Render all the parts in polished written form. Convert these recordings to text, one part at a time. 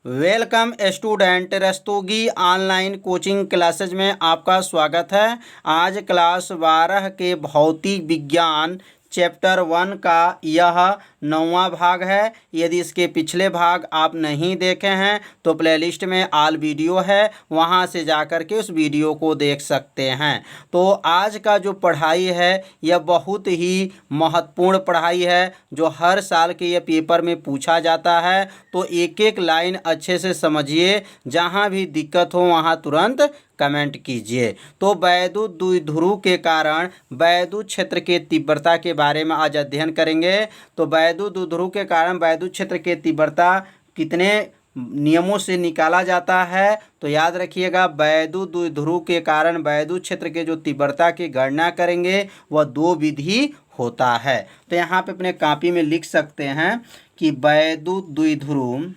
Welcome student, Rastogi online coaching classes में आपका स्वागत है। आज क्लास 12 के भौतिक विज्ञान चैप्टर 1 का यह 9वां भाग है। यदि इसके पिछले भाग आप नहीं देखे हैं तो प्लेलिस्ट में ऑल वीडियो है, वहां से जाकर के उस वीडियो को देख सकते हैं। तो आज का जो पढ़ाई है यह बहुत ही महत्वपूर्ण पढ़ाई है, जो हर साल के ये पेपर में पूछा जाता है। तो एक एक लाइन अच्छे से समझिए, जहाँ भी दिक्कत हो वहाँ तुरंत कमेंट कीजिए। तो वैद्युत द्विध्रुव के कारण वैद्युत क्षेत्र के तीव्रता के बारे में आज अध्ययन करेंगे। तो वैद्युत द्विध्रुव के कारण वैद्युत क्षेत्र के तीव्रता कितने नियमों से निकाला जाता है, तो याद रखिएगा, वैद्युत द्विध्रुव के कारण वैद्युत क्षेत्र के जो तीव्रता की गणना करेंगे वह 2 विधि होता है। तो यहाँ पे अपने कॉपी में लिख सकते हैं कि वैद्युत द्विध्रुव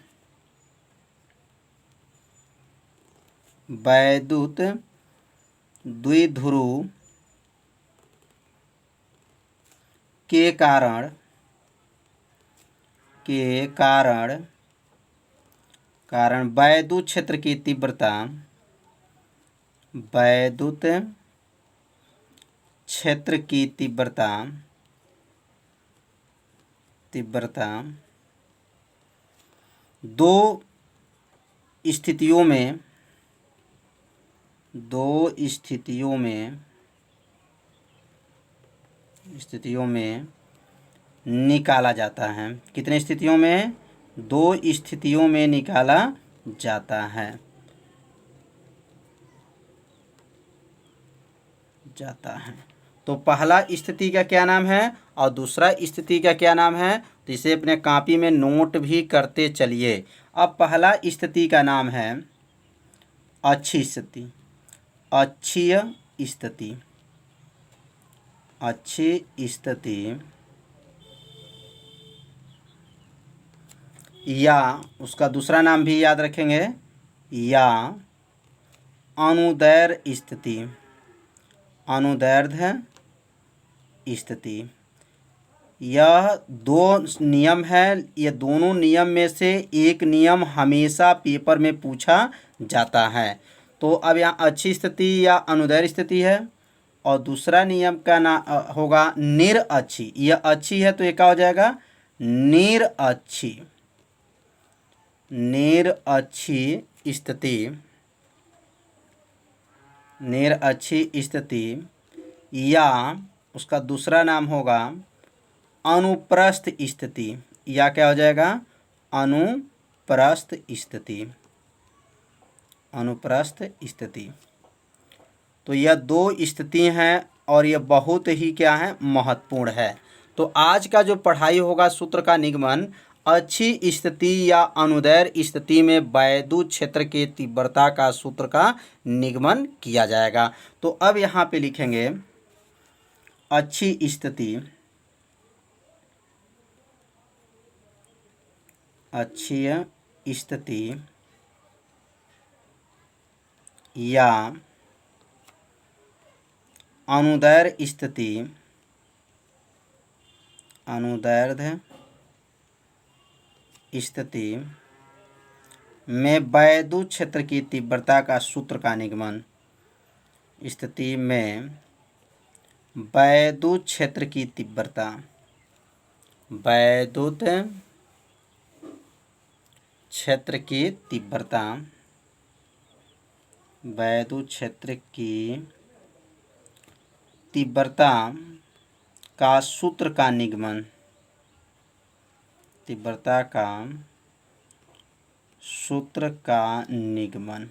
के कारण वैद्युत क्षेत्र की तीव्रता दो स्थितियों में निकाला जाता है। कितने स्थितियों में? 2 स्थितियों में निकाला जाता है। तो पहला स्थिति का क्या नाम है और दूसरा स्थिति का क्या नाम है, तो इसे अपने कॉपी में नोट भी करते चलिए। अब पहला स्थिति का नाम है अक्षीय स्थिति, या उसका दूसरा नाम भी याद रखेंगे, या अनुदैर्ध्य स्थिति। यह 2 नियम है। ये दोनों नियम में से एक नियम हमेशा पेपर में पूछा जाता है। तो अब यहाँ अक्षीय स्थिति या अनुदैर्ध्य स्थिति है, और दूसरा नियम का नाम होगा निरअक्षीय। यह अक्षीय है तो ये क्या हो जाएगा? निरअक्षीय स्थिति, या उसका दूसरा नाम होगा अनुप्रस्थ स्थिति। या क्या हो जाएगा? अनुप्रस्थ स्थिति। तो यह 2 स्थिति हैं और यह बहुत ही क्या है, महत्वपूर्ण है। तो आज का जो पढ़ाई होगा, सूत्र का निगमन अक्षीय स्थिति या अनुदैर्ध्य स्थिति में वैद्युत क्षेत्र के तीव्रता का सूत्र का निगमन किया जाएगा। तो अब यहाँ पे लिखेंगे अक्षीय स्थिति या अनुदैर्ध्य स्थिति में वैद्युत क्षेत्र की तीव्रता का सूत्र का निगमन। स्थिति में वैद्युत क्षेत्र की तीव्रता का सूत्र का निगमन।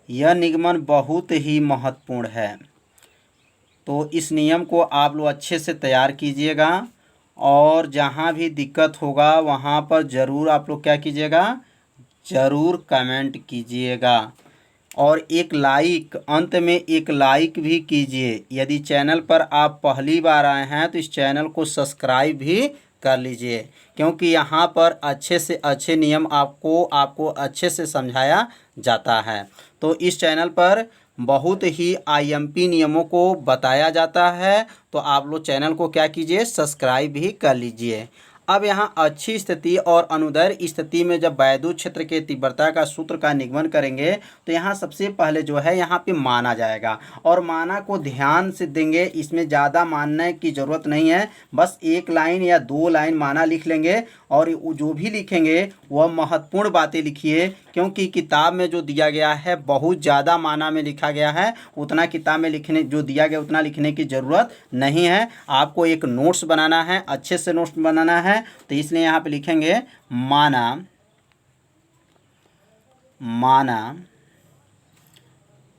यह निगमन बहुत ही महत्वपूर्ण है। तो इस नियम को आप लोग अच्छे से तैयार कीजिएगा, और जहाँ भी दिक्कत होगा वहाँ पर ज़रूर आप लोग क्या कीजिएगा, ज़रूर कमेंट कीजिएगा। और अंत में एक लाइक भी कीजिए। यदि चैनल पर आप पहली बार आए हैं तो इस चैनल को सब्सक्राइब भी कर लीजिए, क्योंकि यहाँ पर अच्छे से अच्छे नियम आपको अच्छे से समझाया जाता है। तो इस चैनल पर बहुत ही आईएमपी नियमों को बताया जाता है। तो आप लोग चैनल को क्या कीजिए, सब्सक्राइब भी कर लीजिए। अब यहाँ अच्छी स्थिति और अनुदैर्घ्य स्थिति में जब वैद्युत क्षेत्र के तीव्रता का सूत्र का निगमन करेंगे तो यहाँ सबसे पहले जो है यहाँ पे माना जाएगा, और माना को ध्यान से देंगे, इसमें ज़्यादा मानने की ज़रूरत नहीं है, बस एक लाइन या दो लाइन माना लिख लेंगे और जो भी लिखेंगे वह महत्वपूर्ण बातें लिखिए, क्योंकि किताब में जो दिया गया है बहुत ज़्यादा माना में लिखा गया है, उतना किताब में लिखने जो दिया गया उतना लिखने की ज़रूरत नहीं है। आपको एक नोट्स बनाना है, अच्छे से नोट्स बनाना है, तो इसलिए यहाँ पे लिखेंगे माना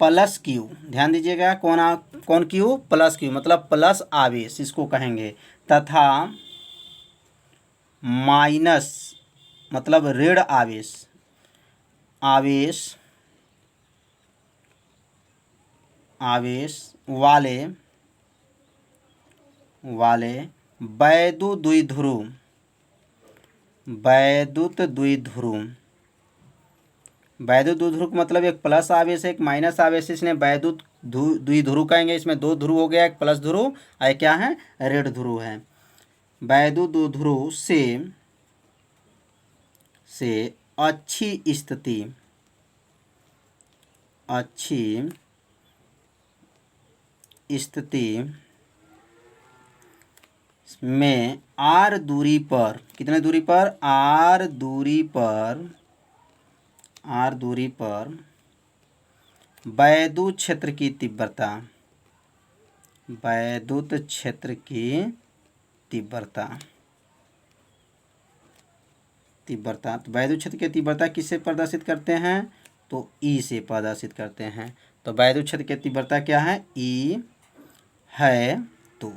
प्लस क्यू। ध्यान दीजिएगा, कौन क्यू? प्लस क्यू, मतलब प्लस आवेश इसको कहेंगे, तथा माइनस मतलब ऋण आवेश वाले वैद्युत द्विध्रुव मतलब एक प्लस आवेश है, एक माइनस आवेश, इसने वैद्युत द्विध्रुव कहेंगे। इसमें दो ध्रुव हो गया, एक प्लस ध्रुव और क्या है? ऋण ध्रुव है। वैद्युत द्विध्रुव से अच्छी स्थिति में r दूरी पर, कितने दूरी पर? r दूरी पर वैद्युत क्षेत्र की तीव्रता तो वैद्युत क्षेत्र की तीव्रता किससे प्रदर्शित करते हैं? तो E से प्रदर्शित करते हैं। तो वैद्युत क्षेत्र की तीव्रता क्या है? E है। तो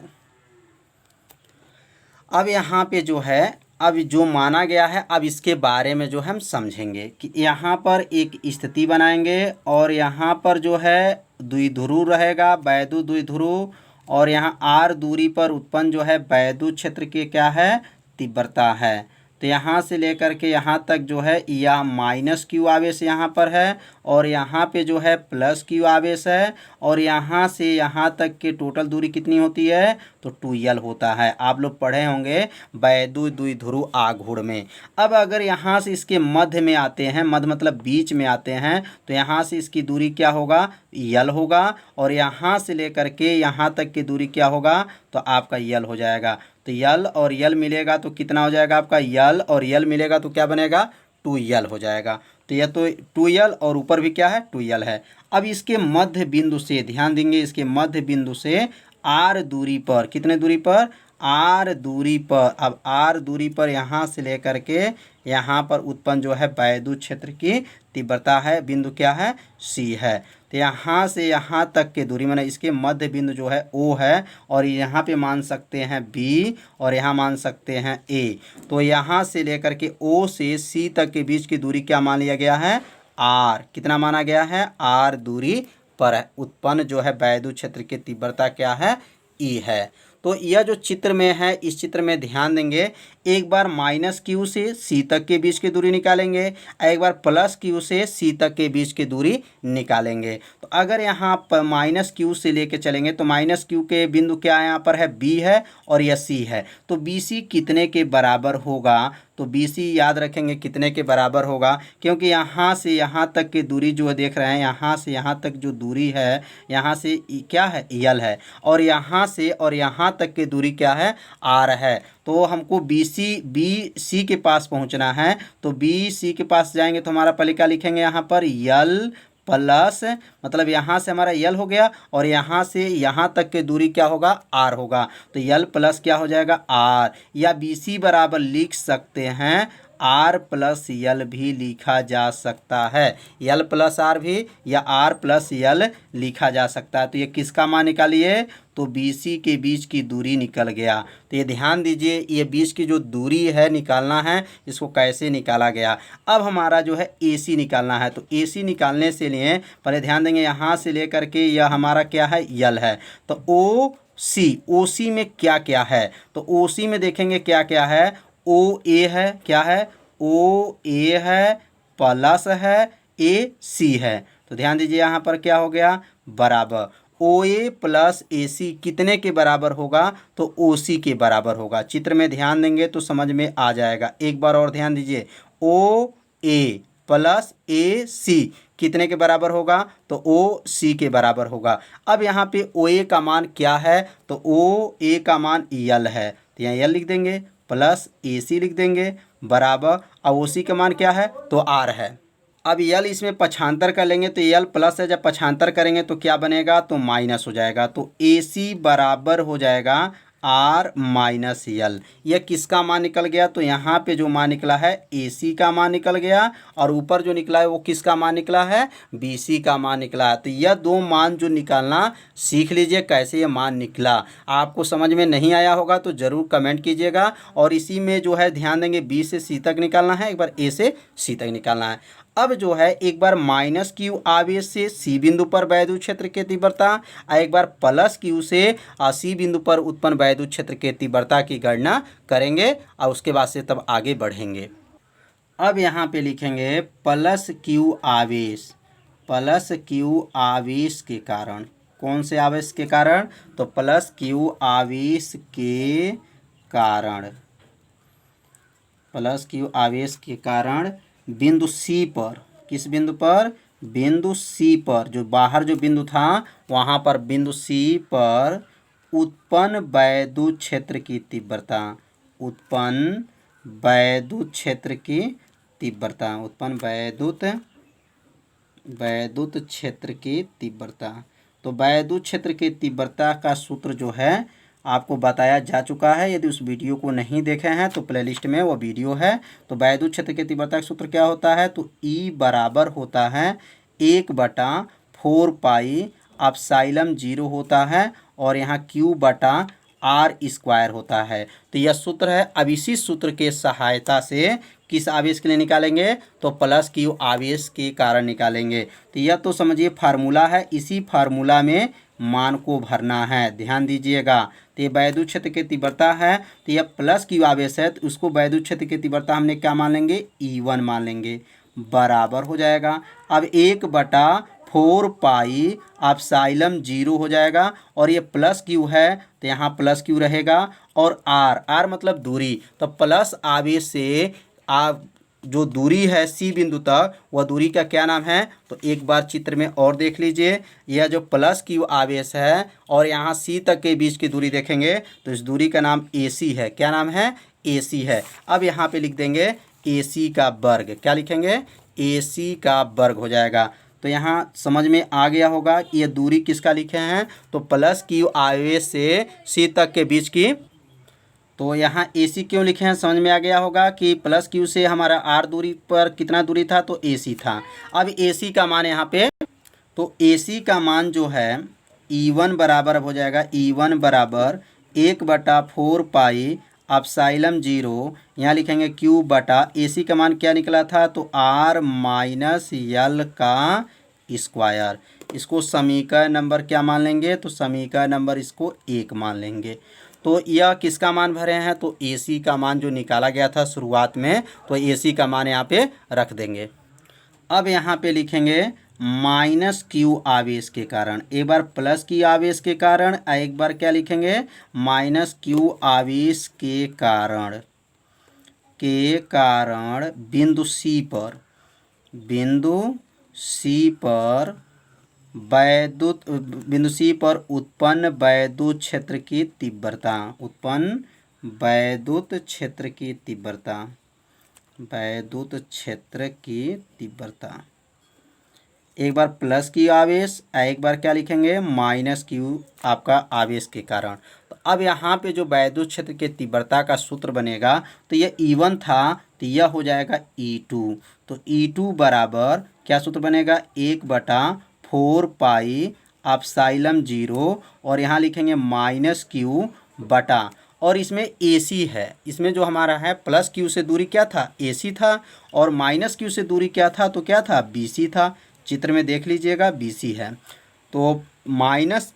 अब यहाँ पे जो है, अब जो माना गया है, अब इसके बारे में जो हम समझेंगे कि यहाँ पर एक स्थिति बनाएंगे और यहाँ पर जो है द्विध्रुव रहेगा, वैद्युत द्विध्रुव, और यहाँ r दूरी पर उत्पन्न जो है वैद्युत क्षेत्र की क्या है? तीव्रता है। तो यहाँ से लेकर के यहाँ तक जो है यह माइनस क्यू आवेश यहाँ पर है, और यहाँ पे जो है प्लस क्यू आवेश है, और यहाँ से यहाँ तक के टोटल दूरी कितनी होती है? तो 2l होता है। आप लोग पढ़े होंगे वैद्युत द्विध्रुव आघूर्ण में। अब अगर यहाँ से इसके मध्य में आते हैं, मध्य मतलब बीच में आते हैं, तो यहाँ से इसकी दूरी क्या होगा? l होगा, और यहाँ से लेकर के यहाँ तक की दूरी क्या होगा? तो आपका l हो जाएगा। तो यल और यल मिलेगा तो कितना हो जाएगा आपका? यल और यल मिलेगा तो क्या बनेगा? 2l हो जाएगा। तो यह तो 2l और ऊपर भी क्या है? 2l है। अब इसके मध्य बिंदु से ध्यान देंगे, इसके मध्य बिंदु से r दूरी पर, कितने दूरी पर? r दूरी पर। अब r दूरी पर यहाँ से लेकर के यहाँ पर उत्पन्न जो है वैद्युत क्षेत्र की तीव्रता है, बिंदु क्या है? C है। तो यहाँ से यहाँ तक के दूरी माने इसके मध्य बिंदु जो है O है, और यहाँ पे मान सकते हैं B और यहाँ मान सकते हैं A। तो यहाँ से लेकर के O से C तक के बीच की दूरी क्या मान लिया गया है? R। कितना माना गया है? R दूरी पर उत्पन्न जो है वैद्युत क्षेत्र की तीव्रता क्या है? E है। तो यह जो चित्र में है, इस चित्र में ध्यान देंगे, एक बार माइनस क्यू से C तक के बीच की दूरी निकालेंगे, एक बार प्लस क्यू से C तक के बीच की दूरी निकालेंगे। तो अगर यहाँ पर माइनस क्यू से लेके चलेंगे तो माइनस क्यू के बिंदु क्या है? यहाँ पर है B है और यह C है। तो BC कितने के बराबर होगा? तो BC याद रखेंगे कितने के बराबर होगा, क्योंकि यहाँ से यहाँ तक की दूरी जो देख रहे हैं, यहाँ से यहाँ तक जो दूरी है, यहाँ से क्या है? l है, और यहाँ से और यहाँ तक की दूरी क्या है? r है। तो हमको BC के पास पहुँचना है। तो BC के पास जाएंगे तो हमारा पहले क्या लिखेंगे? यहाँ पर l प्लस, मतलब यहाँ से हमारा l हो गया, और यहाँ से यहाँ तक के दूरी क्या होगा? r होगा। तो l प्लस क्या हो जाएगा? r, या BC बराबर लिख सकते हैं r प्लस l भी लिखा जा सकता है। l प्लस r भी या r प्लस l लिखा जा सकता है। तो ये किसका मान निकालिए? तो BC के बीच की दूरी निकल गया। तो ये ध्यान दीजिए, ये बीच की जो दूरी है निकालना है, इसको कैसे निकाला गया। अब हमारा जो है AC निकालना है। तो AC निकालने से लिए पहले ध्यान देंगे, यहाँ से लेकर के यह हमारा क्या है? l है। तो OC में क्या क्या है? तो OC में देखेंगे क्या क्या है? OA है, क्या है? OA है, प्लस है, AC है। तो ध्यान दीजिए यहाँ पर क्या हो गया? बराबर। ओ ए प्लस ए सी कितने के बराबर होगा? तो ओ सी के बराबर होगा। चित्र में ध्यान देंगे तो समझ में आ जाएगा। एक बार और ध्यान दीजिए, ओ ए प्लस ए सी कितने के बराबर होगा? तो ओ सी के बराबर होगा। अब यहाँ पे ओ ए का मान क्या है? तो ओ ए का मान यल है, तो यहाँ यल लिख देंगे, प्लस ए सी लिख देंगे, बराबर। अब ओ सी का मान क्या है? तो आर है। अब यल इसमें पक्षांतर कर लेंगे तो यल प्लस है, जब पक्षांतर करेंगे तो क्या बनेगा? तो माइनस हो जाएगा। तो ए सी बराबर हो जाएगा आर माइनस यल। यह किसका मान निकल गया? तो यहाँ पे जो मान निकला है ए सी का मान निकल गया, और ऊपर जो निकला है वो किसका मान निकला है? बी सी का मान निकला है। तो यह दो मान जो निकालना सीख लीजिए कैसे ये मान निकला। आपको समझ में नहीं आया होगा तो ज़रूर कमेंट कीजिएगा। और इसी में जो है ध्यान देंगे, बी से सी तक निकालना है, एक बार ए से सी तक निकालना है। अब जो है एक बार माइनस क्यू आवेश से सी बिंदु पर वैद्युत क्षेत्र की तीव्रता, और एक बार प्लस क्यू से सी बिंदु पर उत्पन्न वैद्युत क्षेत्र की तीव्रता की गणना करेंगे, और उसके बाद से तब आगे बढ़ेंगे। अब यहाँ पे लिखेंगे प्लस क्यू आवेश, प्लस क्यू आवेश के कारण। कौन से आवेश के कारण? तो प्लस क्यू आवेश के कारण, प्लस क्यू आवेश के कारण बिंदु सी पर, किस बिंदु पर? बिंदु सी पर, जो बाहर जो बिंदु था वहाँ पर बिंदु सी पर उत्पन्न वैद्युत क्षेत्र की तीव्रता, उत्पन्न वैद्युत क्षेत्र की तीव्रता, उत्पन्न वैद्युत क्षेत्र की तीव्रता। तो वैद्युत क्षेत्र की तीव्रता का सूत्र जो है आपको बताया जा चुका है। यदि उस वीडियो को नहीं देखे हैं तो प्लेलिस्ट में वो वीडियो है। तो वैद्युत क्षेत्र की तीव्रता का सूत्र क्या होता है? तो ई बराबर होता है 1/4 एप्सिलॉन 0 होता है, और यहाँ Q/r² होता है। तो यह सूत्र है। अब इसी सूत्र के सहायता से किस आवेश के लिए निकालेंगे? तो प्लस क्यू आवेश के कारण निकालेंगे। तो यह तो समझिए फार्मूला है, इसी फार्मूला में मान को भरना है। ध्यान दीजिएगा। तो ये वैद्युत क्षेत्र की तीव्रता है, तो यह प्लस क्यू आवेश है, तो उसको वैद्युत क्षेत्र की तीव्रता हमने क्या मान लेंगे? E1 मान लेंगे, बराबर हो जाएगा। अब 1/4 एप्सिलॉन 0 हो जाएगा, और ये प्लस क्यू है तो यहाँ प्लस क्यू रहेगा, और आर मतलब दूरी। तो प्लस आवेश से आप जो दूरी है सी बिंदु तक, वह दूरी का क्या नाम है? तो एक बार चित्र में और देख लीजिए। यह जो प्लस क्यू आवेश है और यहाँ सी तक के बीच की दूरी देखेंगे तो इस दूरी का नाम ए सी है। क्या नाम है? ए सी है। अब यहाँ पे लिख देंगे ए सी का वर्ग। क्या लिखेंगे? ए सी का वर्ग हो जाएगा। तो यहाँ समझ में आ गया होगा कि ये दूरी किसका लिखे हैं? तो प्लस क्यू आवेश से सी तक के बीच की। तो यहाँ ए सी क्यों लिखे हैं समझ में आ गया होगा कि प्लस क्यू से हमारा आर दूरी पर कितना दूरी था? तो ए सी था। अब ए सी का मान यहाँ पे, तो ए सी का मान जो है E1 बराबर हो जाएगा, E1 बराबर 1/4 एप्सिलॉन 0, यहाँ लिखेंगे Q/, ए सी का मान क्या निकला था? तो R माइनस यल का स्क्वायर। इसको समीकरण नंबर क्या मान लेंगे? तो समीकरण नंबर इसको 1 मान लेंगे। तो यह किसका मान भरे हैं? तो ए सी का मान जो निकाला गया था शुरुआत में, तो ए सी का मान यहाँ पे रख देंगे। अब यहाँ पे लिखेंगे माइनस क्यू आवेश के कारण। एक बार प्लस क्यू आवेश के कारण, एक बार क्या लिखेंगे? माइनस क्यू आवेश के कारण, बिंदु सी पर, बिंदु सी पर उत्पन्न वैद्युत क्षेत्र की तीव्रता, उत्पन्न वैद्युत क्षेत्र की तीव्रता, वैद्युत क्षेत्र की तीव्रता। एक बार प्लस क्यू आवेश, एक बार क्या लिखेंगे? माइनस क्यू आपका आवेश के कारण। तो अब यहाँ पे जो वैद्युत क्षेत्र की तीव्रता का सूत्र बनेगा, तो ये E1 था, तो यह हो जाएगा E2। तो E2 बराबर क्या सूत्र बनेगा? 1/4 एप्सिलॉन 0, और यहाँ लिखेंगे माइनस क्यू बटा, और इसमें ए सी है। इसमें जो हमारा है प्लस क्यू से दूरी क्या था? ए सी था, और माइनस क्यू से दूरी क्या था? तो क्या था? बी सी था। चित्र में देख लीजिएगा, बी सी है। तो माइनस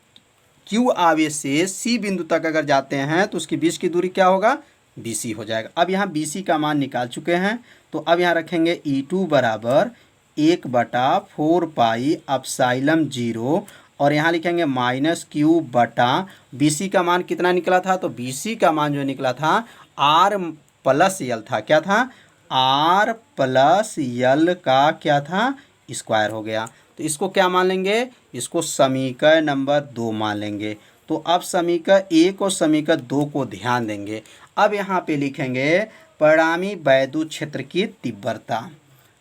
क्यू आवेश से सी बिंदु तक अगर जाते हैं तो उसके बीच की दूरी क्या होगा? बी सी हो जाएगा। अब यहाँ बी सी का मान निकाल चुके हैं, तो अब यहाँ रखेंगे E2 बराबर 1/4 एप्सिलॉन 0, और यहाँ लिखेंगे माइनस क्यू बटा बी सी का मान कितना निकला था, तो बी सी का मान जो निकला था आर प्लस यल था। क्या था, आर प्लस यल का क्या था, स्क्वायर हो गया। तो इसको क्या मान लेंगे, इसको समीकरण नंबर 2 मान लेंगे। तो अब समीकरण 1 और समीकरण 2 को ध्यान देंगे। अब यहाँ पे लिखेंगे परिणामी वैद्युत क्षेत्र की तीव्रता।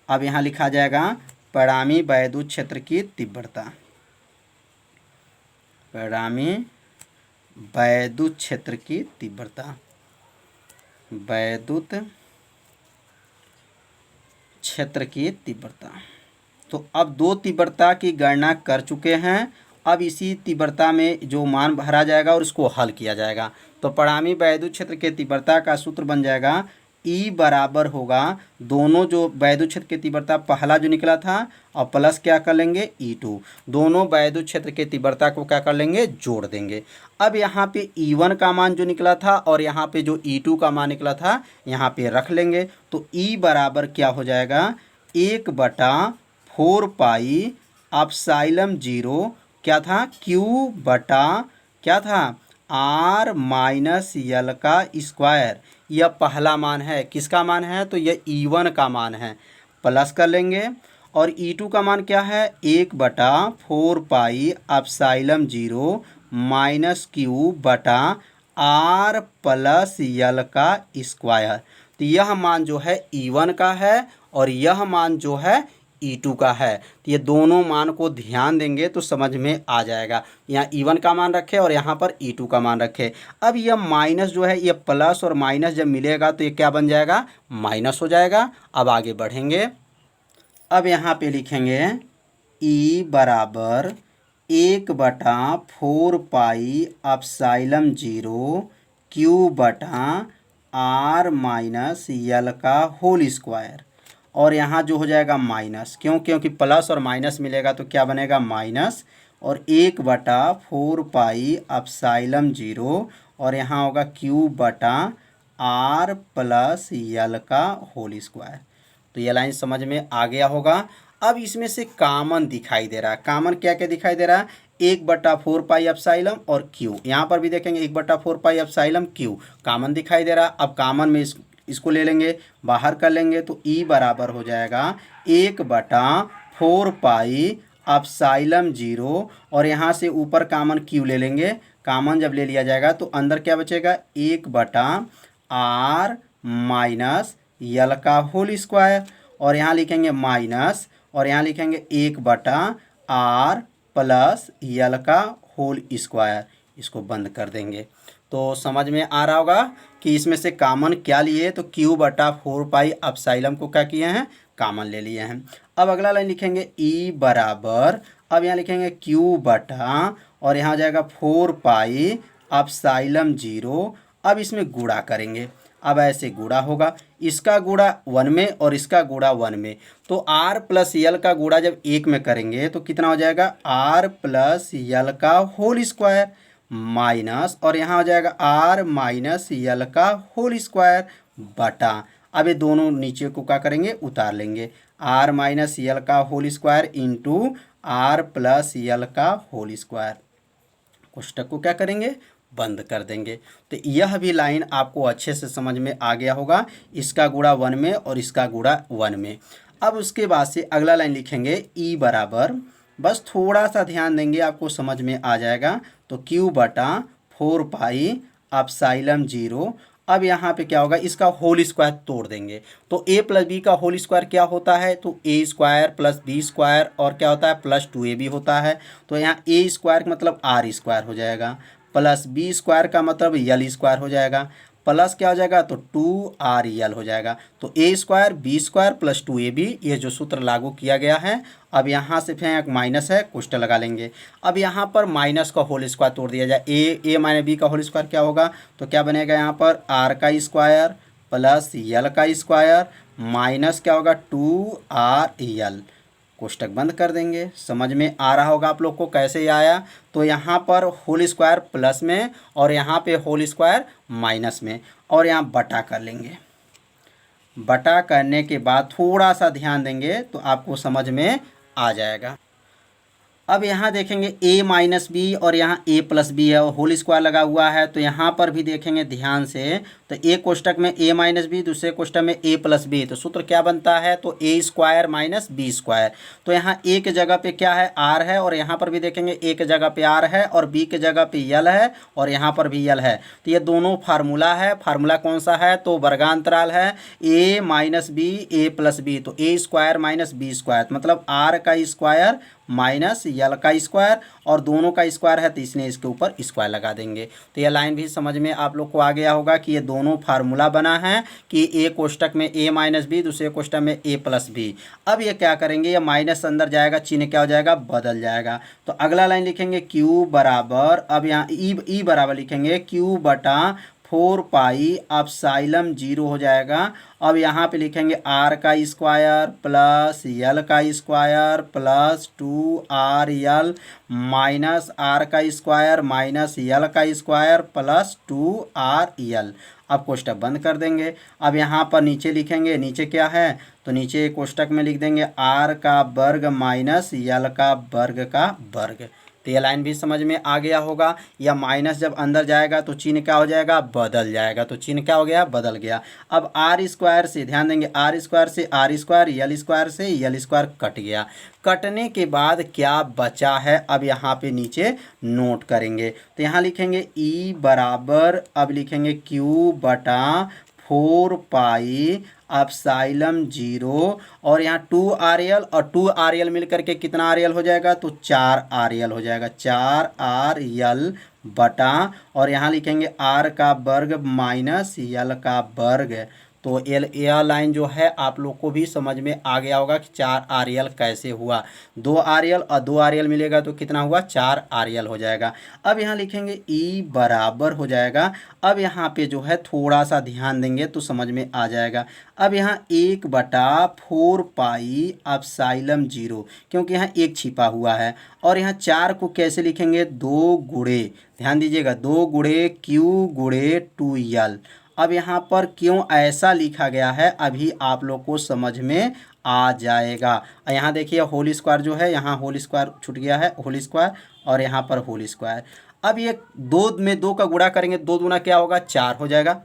अब यहाँ लिखा जाएगा परिणामी वैद्युत क्षेत्र की तीव्रता, परिणामी वैद्युत क्षेत्र की तीव्रता, वैद्युत क्षेत्र की तीव्रता। तो अब दो तीव्रता की गणना कर चुके हैं। अब इसी तीव्रता में जो मान भरा जाएगा और इसको हल किया जाएगा। तो परिणामी वैद्युत क्षेत्र के तीव्रता का सूत्र बन जाएगा ई बराबर होगा, दोनों जो वैद्युत क्षेत्र की तीव्रता पहला जो निकला था और प्लस क्या कर लेंगे E2, दोनों वैद्युत क्षेत्र के तीव्रता को क्या कर लेंगे, जोड़ देंगे। अब यहाँ पे E1 का मान जो निकला था और यहाँ पे जो E2 का मान निकला था यहाँ पे रख लेंगे। तो E बराबर क्या हो जाएगा, 1/4 पाई एप्सिलॉन 0 क्या था, Q बटा क्या था, R माइनस यल का स्क्वायर। यह पहला मान है, किसका मान है, तो यह E1 का मान है, प्लस कर लेंगे। और E2 का मान क्या है, 1/4 पाई एप्सिलॉन 0 माइनस Q बटा R प्लस यल का स्क्वायर। तो यह मान जो है E1 का है और यह मान जो है E2 का है। तो ये दोनों मान को ध्यान देंगे तो समझ में आ जाएगा। यहाँ E1 का मान रखे और यहाँ पर E2 का मान रखे। अब यह माइनस जो है, ये प्लस और माइनस जब मिलेगा तो ये क्या बन जाएगा, माइनस हो जाएगा। अब आगे बढ़ेंगे। अब यहाँ पे लिखेंगे E बराबर 1/4 पाई एप्सिलॉन 0 Q बटा R माइनस यल का होल स्क्वायर। और यहाँ जो हो जाएगा माइनस, क्योंकि प्लस और माइनस मिलेगा तो क्या बनेगा, माइनस। और 1/4 पाई एप्सिलॉन 0 और यहाँ होगा Q बटा R प्लस यल का होल स्क्वायर। तो ये लाइन समझ में आ गया होगा। अब इसमें से कॉमन दिखाई दे रहा है, कॉमन क्या क्या दिखाई दे रहा है, 1/4 पाई एप्सिलॉन और Q। यहाँ पर भी देखेंगे 1/4 पाई एप्सिलॉन Q कॉमन दिखाई दे रहा है। अब कॉमन में इसको ले लेंगे, बाहर कर लेंगे तो E बराबर हो जाएगा 1/4 पाई एप्सिलॉन 0 और यहाँ से ऊपर कॉमन Q ले लेंगे। कॉमन जब ले लिया जाएगा तो अंदर क्या बचेगा, 1/R माइनस यल का होल स्क्वायर। और यहाँ लिखेंगे माइनस और यहाँ लिखेंगे 1/R प्लस यल का होल स्क्वायर। इसको बंद कर देंगे। तो समझ में आ रहा होगा कि इसमें से कॉमन क्या लिए, तो Q/4 पाई एप्सिलॉन को क्या किए हैं, कॉमन ले लिए हैं। अब अगला लाइन लिखेंगे E बराबर, अब यहाँ लिखेंगे Q बटा और यहाँ जाएगा 4 पाई एप्सिलॉन 0। अब इसमें गुणा करेंगे। अब ऐसे गुणा होगा, इसका गुणा 1 में और इसका गुणा 1 में। तो R प्लस यल का गुणा जब 1 में करेंगे तो कितना हो जाएगा, R प्लस यल का होल स्क्वायर माइनस और यहाँ हो जाएगा R माइनस यल का होल स्क्वायर बटा। अब ये दोनों नीचे को क्या करेंगे, उतार लेंगे, R माइनस यल का whole square into R plus L का होल स्क्वायर। कोष्टक को क्या करेंगे, बंद कर देंगे। तो यह भी लाइन आपको अच्छे से समझ में आ गया होगा, इसका गुणा 1 में और इसका गुणा 1 में। अब उसके बाद से अगला लाइन लिखेंगे E बराबर, बस थोड़ा सा ध्यान देंगे आपको समझ में आ जाएगा। तो Q/4 पाई एप्सिलॉन 0। अब यहाँ पे क्या होगा, इसका होल स्क्वायर तोड़ देंगे। तो A प्लस बी का होल स्क्वायर क्या होता है, तो A square plus B square और क्या होता है, प्लस 2AB होता है। तो यहाँ A स्क्वायर का मतलब R स्क्वायर हो जाएगा, प्लस बी स्क्वायर का मतलब यल स्क्वायर हो जाएगा, प्लस क्या हो जाएगा, तो 2RL हो जाएगा। तो A square B square plus 2AB, ये जो सूत्र लागू किया गया है। अब यहाँ से फिर एक माइनस है, कोष्टक लगा लेंगे। अब यहाँ पर माइनस का होल स्क्वायर तोड़ दिया जाए, ए माइनस बी का होल स्क्वायर क्या होगा, तो क्या बनेगा, यहाँ पर R का स्क्वायर प्लस यल का स्क्वायर माइनस क्या होगा, 2RL। कोष्टक बंद कर देंगे। समझ में आ रहा होगा आप लोग को कैसे आया। तो यहाँ पर होल स्क्वायर प्लस में और यहाँ पे होल स्क्वायर माइनस में और यहाँ बटा कर लेंगे। बटा करने के बाद थोड़ा सा ध्यान देंगे तो आपको समझ में आ जाएगा। अब यहाँ देखेंगे a माइनस बी और यहाँ a प्लस बी है और होल स्क्वायर लगा हुआ है, तो यहाँ पर भी देखेंगे ध्यान से, तो एक कोष्टक में a माइनस बी, दूसरे कोष्टक में a प्लस बी, तो सूत्र क्या बनता है, तो a square minus B square. तो यहाँ a के जगह पे क्या है, r है, और यहाँ पर भी देखेंगे a के जगह पे r है और b के जगह पे यल है और यहाँ पर भी यल है। तो ये दोनों फार्मूला है, फार्मूला कौन सा है, तो वर्गांतराल है a minus B a plus B, तो a square minus B square, मतलब r का स्क्वायर माइनस यल का स्क्वायर, और दोनों का स्क्वायर है तो इसलिए इसके ऊपर स्क्वायर लगा देंगे। तो यह लाइन भी समझ में आप लोग को आ गया होगा कि ये दोनों फार्मूला बना है कि एक कोष्टक में a माइनस बी, दूसरे कोष्टक में a प्लस बी। अब ये क्या करेंगे, ये माइनस अंदर जाएगा, चिन्ह क्या हो जाएगा, बदल जाएगा। तो अगला लाइन लिखेंगे q बराबर, अब यहाँ ई बराबर लिखेंगे q बटा 4 पाई एप्सिलॉन 0 हो जाएगा। अब यहाँ पे लिखेंगे r का स्क्वायर प्लस यल का square plus 2rl minus r का स्क्वायर माइनस यल का स्क्वायर प्लस 2rl। अब कोष्टक बंद कर देंगे। अब यहाँ पर नीचे लिखेंगे, नीचे क्या है, तो नीचे कोष्टक में लिख देंगे r का वर्ग माइनस यल का वर्ग। तो ये लाइन भी समझ में आ गया होगा। या माइनस जब अंदर जाएगा तो चिन्ह क्या हो जाएगा, बदल जाएगा, तो चिन्ह क्या हो गया, बदल गया। अब आर स्क्वायर से ध्यान देंगे, आर स्क्वायर से आर स्क्वायर, यल स्क्वायर से यल स्क्वायर कट गया। कटने के बाद क्या बचा है, अब यहाँ पे नीचे नोट करेंगे। तो यहाँ लिखेंगे ई बराबर, अब लिखेंगे क्यू बटा 4 पाई एप्सिलॉन 0, और यहाँ 2rl और 2rl मिल करके कितना rl हो जाएगा, तो 4rl हो जाएगा, 4rl बटा, और यहाँ लिखेंगे r का वर्ग माइनस यल का वर्ग। तो यह लाइन जो है आप लोग को भी समझ में आ गया होगा कि 4rl कैसे हुआ। 2rl और 2rl मिलेगा तो कितना हुआ, 4rl हो जाएगा। अब यहाँ लिखेंगे ई बराबर हो जाएगा। अब यहाँ पे जो है थोड़ा सा ध्यान देंगे तो समझ में आ जाएगा। अब यहाँ 1 बटा 4 पाई एप्सिलॉन 0, क्योंकि यहाँ 1 छिपा हुआ है, और यहाँ 4 को कैसे लिखेंगे, 2 गुणे, ध्यान दीजिएगा, 2 गुणे क्यू गुणे 2l। अब यहाँ पर क्यों ऐसा लिखा गया है अभी आप लोग को समझ में आ जाएगा। यहाँ देखिए होल स्क्वायर जो है, यहाँ होल स्क्वायर छूट गया है, होल स्क्वायर, और यहाँ पर होल स्क्वायर। अब ये 2 में 2 का गुणा करेंगे, 2 दूना क्या होगा, 4 हो जाएगा,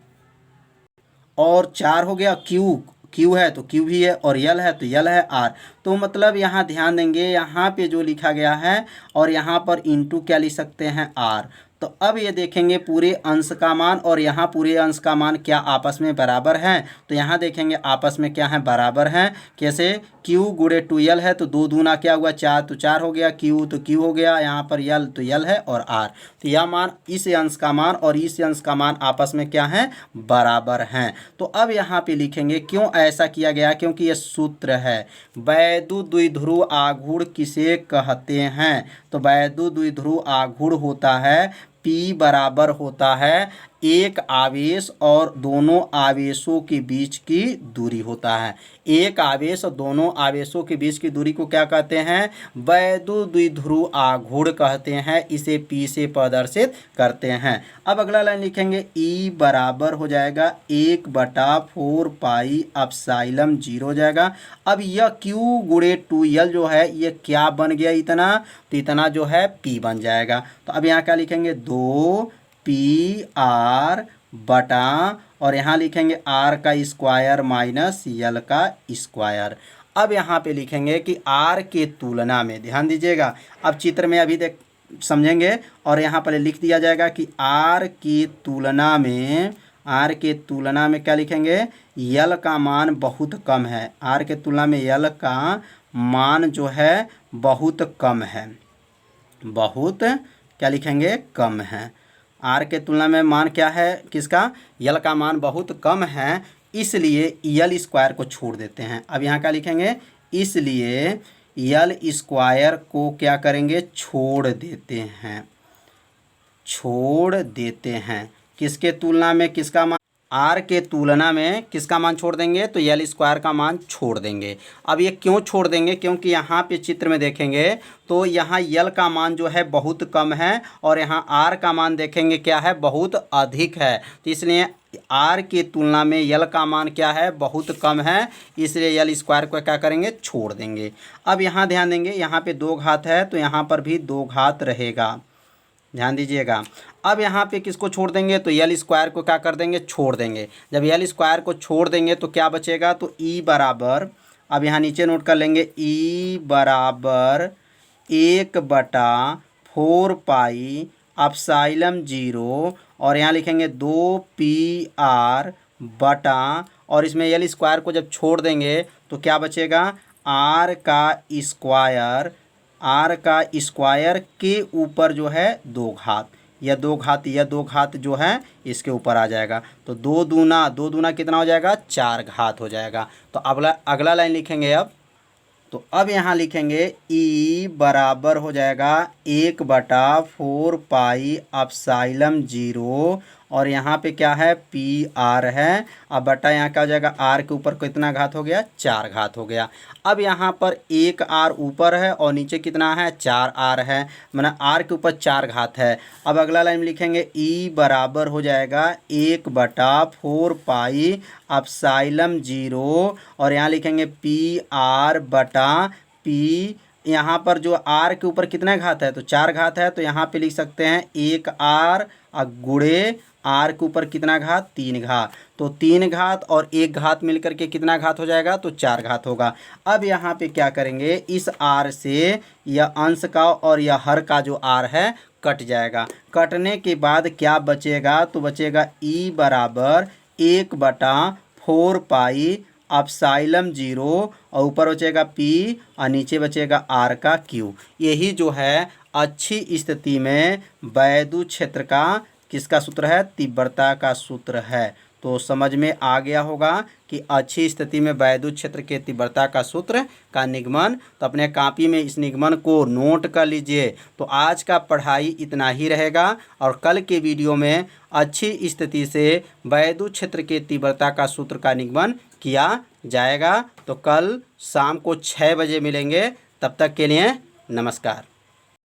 और 4 हो गया। क्यू है तो क्यू भी है, और यल है तो यल है, आर। तो मतलब यहाँ ध्यान देंगे, यहाँ पे जो लिखा गया है और यहाँ पर इंटू क्या लिख सकते हैं, आर। तो अब ये देखेंगे पूरे अंश का मान और यहाँ पूरे अंश का मान क्या आपस में बराबर हैं, तो यहाँ देखेंगे आपस में क्या है, बराबर हैं। कैसे, q गुणे 2l है तो 2 दूना क्या हुआ, 4, तो 4 हो गया, q तो q हो गया, यहाँ पर यल तो यल है, और r। तो यह मान, इस अंश का मान और इस अंश का मान आपस में क्या है, बराबर हैं। तो अब यहाँ पे लिखेंगे क्यों ऐसा किया गया, क्योंकि यह सूत्र है, वैद्युत द्विध्रुव आघूर्ण किसे कहते हैं, तो वैद्युत द्विध्रुव आघूर्ण होता है P बराबर होता है एक आवेश और दोनों आवेशों के बीच की दूरी होता है। एक आवेश और दोनों आवेशों के बीच की दूरी को क्या कहते हैं, वैद्युत द्विध्रुव आघूर्ण कहते हैं। इसे P से प्रदर्शित करते हैं। अब अगला लाइन लिखेंगे E बराबर हो जाएगा 1 बटा 4 पाई एप्सिलॉन 0 हो जाएगा। अब यह Q गुणे 2l जो है ये क्या बन गया, इतना, तो इतना जो है P बन जाएगा। तो अब यहाँ क्या लिखेंगे, 2pr बटा, और यहाँ लिखेंगे r का स्क्वायर माइनस यल का स्क्वायर। अब यहाँ पे लिखेंगे कि r के तुलना में, ध्यान दीजिएगा, अब चित्र में अभी देख समझेंगे, और यहाँ पर लिख दिया जाएगा कि r की तुलना में क्या लिखेंगे, यल का मान बहुत कम है। r के तुलना में यल का मान जो है बहुत कम है, बहुत क्या लिखेंगे, कम है। r के तुलना में मान क्या है, किसका, यल का मान बहुत कम है, इसलिए यल स्क्वायर को छोड़ देते हैं। अब यहाँ क्या लिखेंगे, इसलिए यल स्क्वायर को क्या करेंगे, छोड़ देते हैं। किसके तुलना में किसका मान, आर के तुलना में किसका मान छोड़ देंगे, तो यल स्क्वायर का मान छोड़ देंगे। अब ये क्यों छोड़ देंगे, क्योंकि यहाँ पे चित्र में देखेंगे तो यहाँ यल का मान जो है बहुत कम है और यहाँ आर का मान देखेंगे क्या है, बहुत अधिक है। तो इसलिए आर की तुलना में यल का मान क्या है, बहुत कम है, इसलिए यल स्क्वायर को क्या करेंगे, छोड़ देंगे। अब यहाँ ध्यान देंगे, यहाँ पे 2 घात है तो यहाँ पर भी 2 घात रहेगा, ध्यान दीजिएगा। अब यहाँ पे किसको छोड़ देंगे, तो यल स्क्वायर को क्या कर देंगे, छोड़ देंगे। जब यल स्क्वायर को छोड़ देंगे तो क्या बचेगा, तो ई बराबर, अब यहाँ नीचे नोट कर लेंगे, ई बराबर 1/4 पाई एप्सिलॉन 0 और यहाँ लिखेंगे 2 pr बटा, और इसमें यल स्क्वायर को जब छोड़ देंगे तो क्या बचेगा, आर का स्क्वायर के ऊपर जो है 2 घात, यह 2 घात जो है इसके ऊपर आ जाएगा। तो 2 दूना कितना हो जाएगा, 4 घात हो जाएगा। तो अगला लाइन लिखेंगे अब, तो अब यहाँ लिखेंगे ई बराबर हो जाएगा 1/4 पाई एप्सिलॉन 0 और यहाँ पे क्या है, पी आर है। अब बटा यहाँ क्या हो जाएगा, आर के ऊपर कितना घात हो गया, 4 घात हो गया। अब यहाँ पर 1 आर ऊपर है और नीचे कितना है, 4 आर है, मतलब आर के ऊपर 4 घात है। अब अगला लाइन लिखेंगे ई बराबर हो जाएगा 1/4 पाई एप्सिलॉन 0 और यहाँ लिखेंगे पी आर बटा पी, यहाँ पर जो आर के ऊपर कितना घात है, तो 4 घात है, तो यहाँ पे लिख सकते हैं 1 आर गुणे आर के ऊपर कितना घात, 3 घात। तो 3 घात और 1 घात मिलकर के कितना घात हो जाएगा, तो 4 घात होगा। अब यहाँ पे क्या करेंगे, इस आर से यह अंश का और यह हर का जो आर है कट जाएगा। कटने के बाद क्या बचेगा, तो बचेगा ई बराबर 1/4 पाई एप्सिलॉन 0 और ऊपर बचेगा पी और नीचे बचेगा आर का क्यू। यही जो है अच्छी स्थिति में वैद्युत क्षेत्र का किसका सूत्र है, तीव्रता का सूत्र है। तो समझ में आ गया होगा कि अच्छी स्थिति में वैद्युत क्षेत्र के तीव्रता का सूत्र का निगमन। तो अपने कॉपी में इस निगमन को नोट कर लीजिए। तो आज का पढ़ाई इतना ही रहेगा और कल के वीडियो में अच्छी स्थिति से वैद्युत क्षेत्र के तीव्रता का सूत्र का निगमन किया जाएगा। तो कल शाम को 6 बजे मिलेंगे, तब तक के लिए नमस्कार।